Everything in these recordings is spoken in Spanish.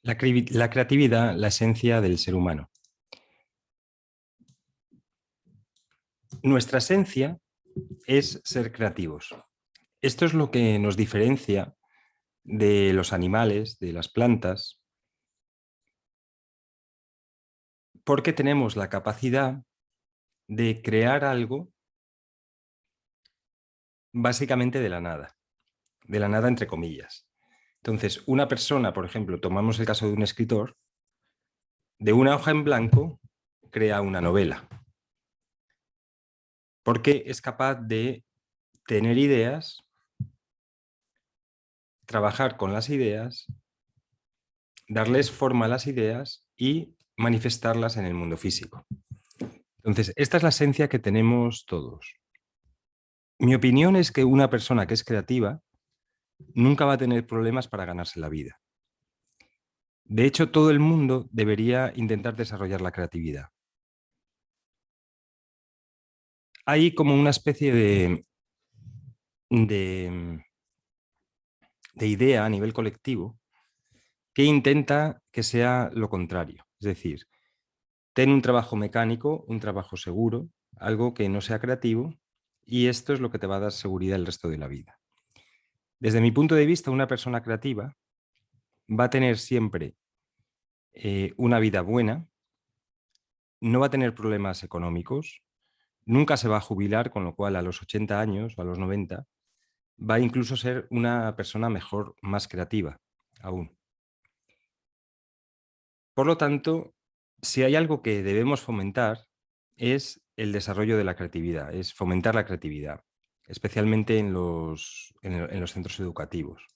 La creatividad, la esencia del ser humano. Nuestra esencia es ser creativos. Esto es lo que nos diferencia de los animales, de las plantas, porque tenemos la capacidad de crear algo básicamente de la nada entre comillas. Entonces, una persona, por ejemplo, tomamos el caso de un escritor, de una hoja en blanco crea una novela, porque es capaz de tener ideas, trabajar con las ideas, darles forma a las ideas y manifestarlas en el mundo físico. Entonces, esta es la esencia que tenemos todos. Mi opinión es que una persona que es creativa nunca va a tener problemas para ganarse la vida. De hecho, todo el mundo debería intentar desarrollar la creatividad. Hay como una especie de, de idea a nivel colectivo que intenta que sea lo contrario. Es decir, ten un trabajo mecánico, un trabajo seguro, algo que no sea creativo, y esto es lo que te va a dar seguridad el resto de la vida. Desde mi punto de vista, una persona creativa va a tener siempre una vida buena, no va a tener problemas económicos, nunca se va a jubilar, con lo cual a los 80 años o a los 90 va a incluso ser una persona mejor, más creativa aún. Por lo tanto, si hay algo que debemos fomentar es el desarrollo de la creatividad, es fomentar la creatividad, especialmente en los centros educativos.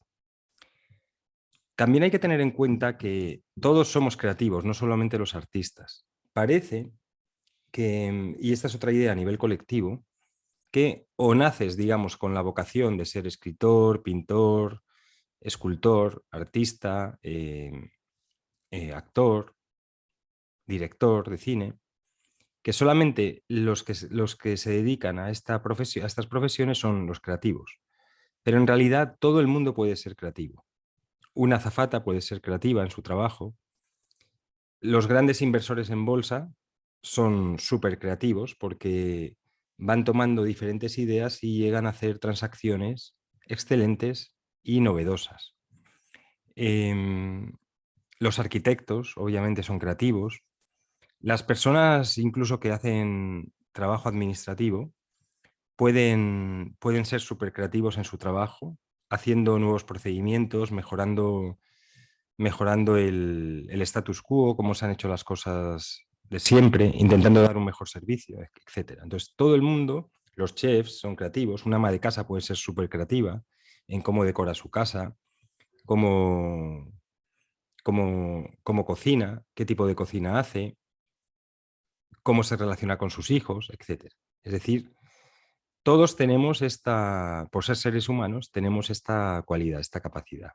También hay que tener en cuenta que todos somos creativos, no solamente los artistas. Parece que, y esta es otra idea a nivel colectivo, que o naces, digamos, con la vocación de ser escritor, pintor, escultor, artista, actor, director de cine, que solamente los que se dedican a estas profesiones son los creativos. Pero en realidad todo el mundo puede ser creativo. Una azafata puede ser creativa en su trabajo. Los grandes inversores en bolsa son súper creativos porque van tomando diferentes ideas y llegan a hacer transacciones excelentes y novedosas. Los arquitectos, obviamente, son creativos. Las personas, incluso que hacen trabajo administrativo, pueden ser súper creativos en su trabajo, haciendo nuevos procedimientos, mejorando el status quo, cómo se han hecho las cosas de siempre, intentando dar un mejor servicio, etc. Entonces, todo el mundo, los chefs son creativos, una ama de casa puede ser súper creativa en cómo decora su casa, cómo, cómo cocina, qué tipo de cocina hace, cómo se relaciona con sus hijos, etc. Es decir, todos tenemos por ser seres humanos, tenemos esta cualidad, esta capacidad.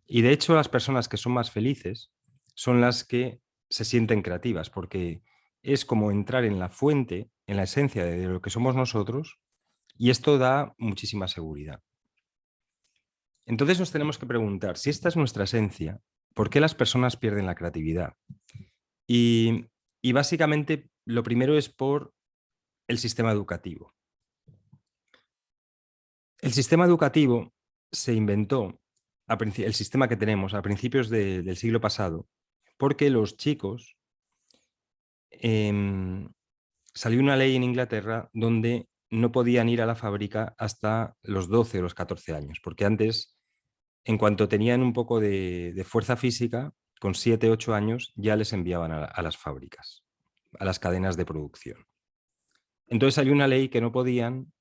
Y de hecho, las personas que son más felices son las que se sienten creativas, porque es como entrar en la fuente, en la esencia de lo que somos nosotros, y esto da muchísima seguridad. Entonces nos tenemos que preguntar, si esta es nuestra esencia, ¿por qué las personas pierden la creatividad? Y básicamente lo primero es por el sistema educativo. El sistema educativo se inventó, el sistema que tenemos a principios del siglo pasado, porque los chicos, salió una ley en Inglaterra donde no podían ir a la fábrica hasta los 12 o los 14 años, porque antes, en cuanto tenían un poco de fuerza física, con 7, 8 años ya les enviaban a las fábricas, a las cadenas de producción. Entonces salió una ley que no podían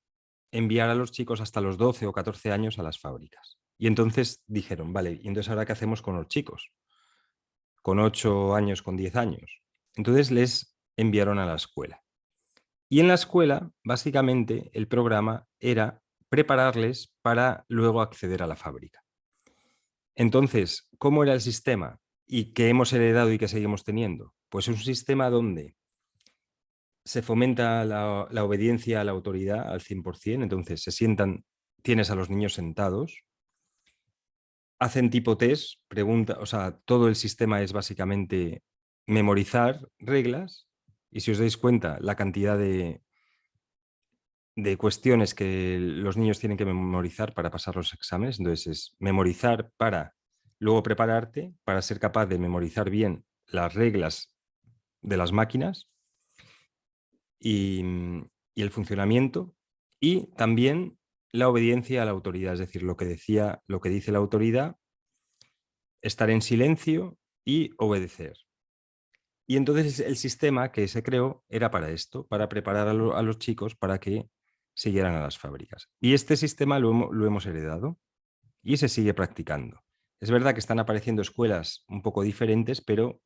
enviar a los chicos hasta los 12 o 14 años a las fábricas. Y entonces dijeron, vale, ¿y entonces ahora qué hacemos con los chicos? Con 8 años, con 10 años. Entonces les enviaron a la escuela. Y en la escuela, básicamente, el programa era prepararles para luego acceder a la fábrica. Entonces, ¿cómo era el sistema? ¿Y qué hemos heredado y que seguimos teniendo? Pues es un sistema donde se fomenta la obediencia a la autoridad al 100%, entonces se sientan, tienes a los niños sentados, hacen tipo test, pregunta, o sea, todo el sistema es básicamente memorizar reglas y si os dais cuenta, la cantidad de cuestiones que los niños tienen que memorizar para pasar los exámenes, entonces es memorizar para luego prepararte para ser capaz de memorizar bien las reglas de las máquinas y, y el funcionamiento y también la obediencia a la autoridad, es decir, lo que decía, lo que dice la autoridad, estar en silencio y obedecer. Y entonces el sistema que se creó era para esto, para preparar a los chicos para que siguieran a las fábricas. Y este sistema lo hemos heredado y se sigue practicando. Es verdad que están apareciendo escuelas un poco diferentes, pero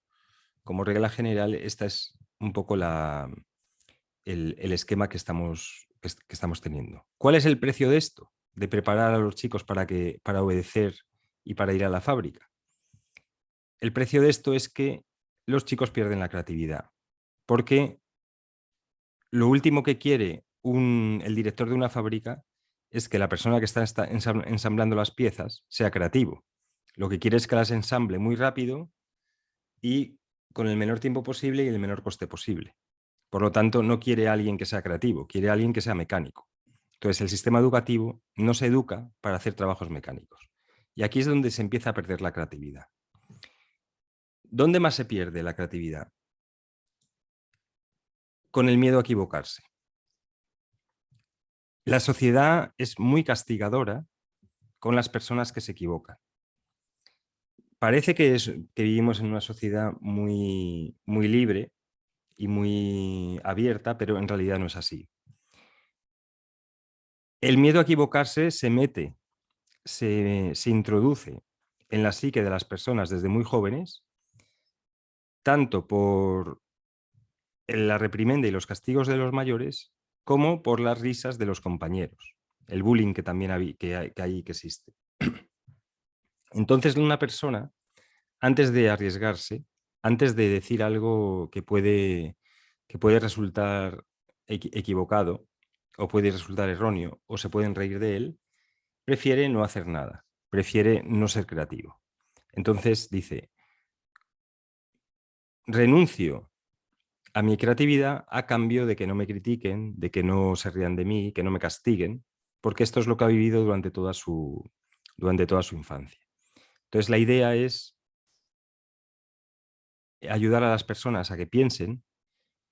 como regla general, esta es un poco el esquema que estamos teniendo. ¿Cuál es el precio de esto? De preparar a los chicos para obedecer y para ir a la fábrica. El precio de esto es que los chicos pierden la creatividad, porque lo último que quiere el director de una fábrica es que la persona que está ensamblando las piezas sea creativo. Lo que quiere es que las ensamble muy rápido y con el menor tiempo posible y el menor coste posible. Por lo tanto, no quiere a alguien que sea creativo, quiere a alguien que sea mecánico. Entonces, el sistema educativo no se educa para hacer trabajos mecánicos. Y aquí es donde se empieza a perder la creatividad. ¿Dónde más se pierde la creatividad? Con el miedo a equivocarse. La sociedad es muy castigadora con las personas que se equivocan. Parece que vivimos en una sociedad muy libre y muy abierta, pero en realidad no es así. El miedo a equivocarse se mete, se introduce en la psique de las personas desde muy jóvenes, tanto por la reprimenda y los castigos de los mayores, como por las risas de los compañeros, el bullying que también que existe. Entonces, una persona, antes de arriesgarse, antes de decir algo que puede resultar equivocado o puede resultar erróneo o se pueden reír de él, prefiere no hacer nada, prefiere no ser creativo. Entonces dice, renuncio a mi creatividad a cambio de que no me critiquen, de que no se rían de mí, que no me castiguen, porque esto es lo que ha vivido durante toda su infancia. Entonces la idea es ayudar a las personas a que piensen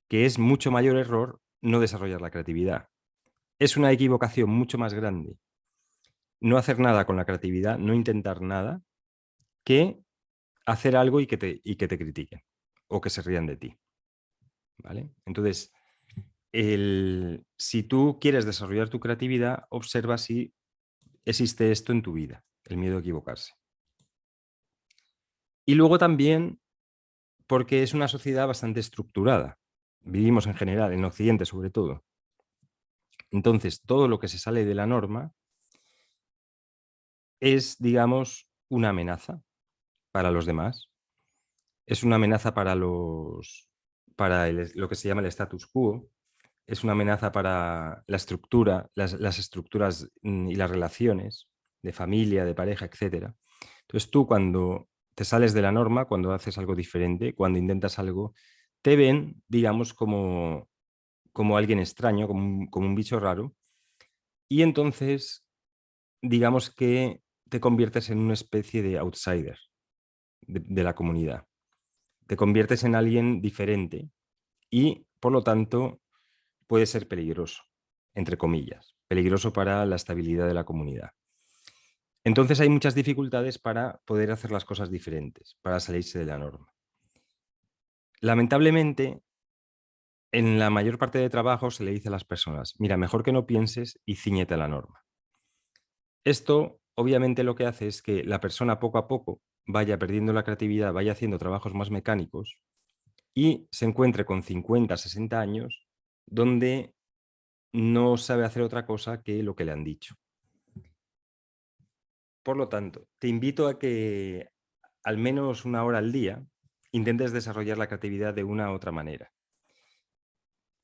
que es mucho mayor error no desarrollar la creatividad. Es una equivocación mucho más grande no hacer nada con la creatividad, no intentar nada, que hacer algo y que te critiquen o que se rían de ti. ¿Vale? Entonces, si tú quieres desarrollar tu creatividad, observa si existe esto en tu vida, el miedo a equivocarse. Y luego también porque es una sociedad bastante estructurada. Vivimos en general, en Occidente sobre todo. Entonces, todo lo que se sale de la norma es, digamos, una amenaza para los demás. Es una amenaza para lo que se llama el status quo. Es una amenaza para la estructura, las estructuras y las relaciones de familia, de pareja, etc. Entonces tú cuando te sales de la norma, cuando haces algo diferente, cuando intentas algo, te ven, digamos, como alguien extraño, como un bicho raro, y entonces, digamos que te conviertes en una especie de outsider de la comunidad. Te conviertes en alguien diferente y, por lo tanto, puede ser peligroso, entre comillas, peligroso para la estabilidad de la comunidad. Entonces hay muchas dificultades para poder hacer las cosas diferentes, para salirse de la norma. Lamentablemente, en la mayor parte de trabajos se le dice a las personas, mira, mejor que no pienses y cíñete a la norma. Esto, obviamente, lo que hace es que la persona poco a poco vaya perdiendo la creatividad, vaya haciendo trabajos más mecánicos y se encuentre con 50, 60 años donde no sabe hacer otra cosa que lo que le han dicho. Por lo tanto, te invito a que al menos una hora al día intentes desarrollar la creatividad de una u otra manera.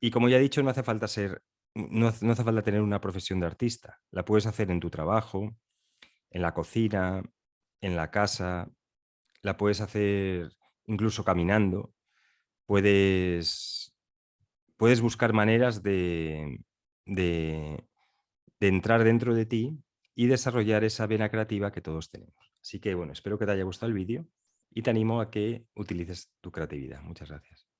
Y como ya he dicho, no hace falta tener una profesión de artista. La puedes hacer en tu trabajo, en la cocina, en la casa, la puedes hacer incluso caminando, puedes, puedes buscar maneras de, de entrar dentro de ti y desarrollar esa vena creativa que todos tenemos. Así que bueno, espero que te haya gustado el vídeo y te animo a que utilices tu creatividad. Muchas gracias.